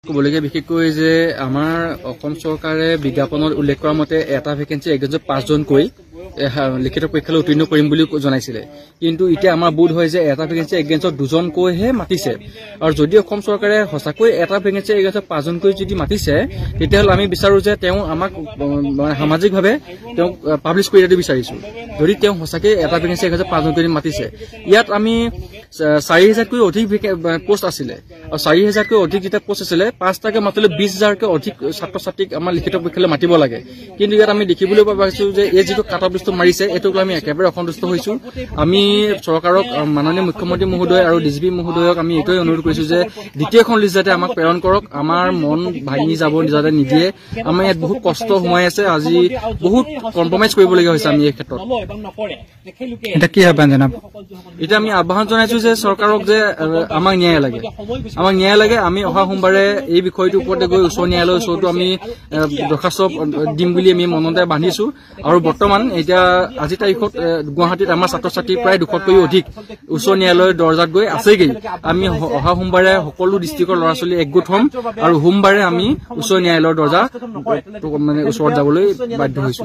কবলগীয়া বিশেষকৈ যে আমাৰ অসম চৰকাৰে বিজ্ঞাপনত উল্লেখ কৰা মতে এটা ভেকেন্সি এক্সামত 5 জনকৈ লিখিত পৰীক্ষালৈ উত্তীৰ্ণ কৰিম বুলি জনাইছিলে কিন্তু এতিয়া আমাৰ বোধ হয় যে এটা ভেকেন্সি এক্সামত 2 জনকৈহে মাতিছে আৰু যদি অসম চৰকাৰে হসাকৈ এটা ভেকেন্সি এক্সামত 5 জনকৈ যদি মাতিছে তেতিয়াহ'লে আমি বিচাৰো যে তেওঁ আমাক সামাজিকভাৱে তেওঁ পাব্লিছ কৰি দিয়াটো বিচাৰিছো যদি তেওঁ হসাকৈ এটা ভেকেন্সি এক্সামত 5 জনকৈ মাতিছে ইয়াত আমি 4000কৈ অধিক পোষ্ট আছিলে আৰু 4000কৈ অধিক যেটা পোষ্ট আছিলে 5টাকে মাতিলে 20000কৈ অধিক ছাত্ৰ ছাত্ৰীক আমাৰ লিখিত পৰীক্ষালৈ মাতিব লাগে কিন্তু ইয়াত আমি দেখিবলৈ পাইছো যে এই যেটো কাট অফ লিষ্টটো মাৰিছে এটোক আমি একেবাৰে অসন্তুষ্ট হৈছো আমি চৰকাৰক মাননীয় মুখ্যমন্ত্ৰী মহোদয় আৰু ডিজিপি মহোদয়ক আমি এটোই অনুৰোধ কৰিছো যে দ্বিতীয়খন লিষ্ট যাতে আমাক প্ৰেৰণ কৰক আমাৰ মন ভাঙি যাব যাতে নিদিয়ে আমাৰ ইয়াত বহুত কষ্ট হোমাই আছে আজি বহুত কম্প্ৰমাইজ কৰিবলগীয়া হৈছে আমি এই ক্ষেত্ৰত এটা কি আহ্বান জনাব এটা আমি আহ্বান জনাইছো যে চৰকাৰক যে আমাক ন্যায় লাগে আমি অহা সোমবাৰে এই বিষয়টোৰ ওপৰতে গৈ উচ্চ ন্যায়ালয়ৰ ওচৰতো আমি দৰখাস্ত দিম বুলি আমি মনতে বান্ধিছো আৰু বৰ্তমান এতিয়া আজি তাৰিখত গুৱাহাটীত আমাৰ ছাত্ৰ ছাত্ৰী প্ৰায় 200কৈ অধিক উচ্চ ন্যায়ালয়ৰ দৰজাত গৈ আছেগৈ আমি অহা সোমবাৰে সকলো ডিষ্ট্ৰিক্টৰ ল'ৰা ছোৱালী একগোট হ'ম আৰু সোমবাৰে আমি উচ্চ ন্যায়ালয়ৰ দৰজা মানে ওচৰত যাবলৈ বাধ্য হৈছো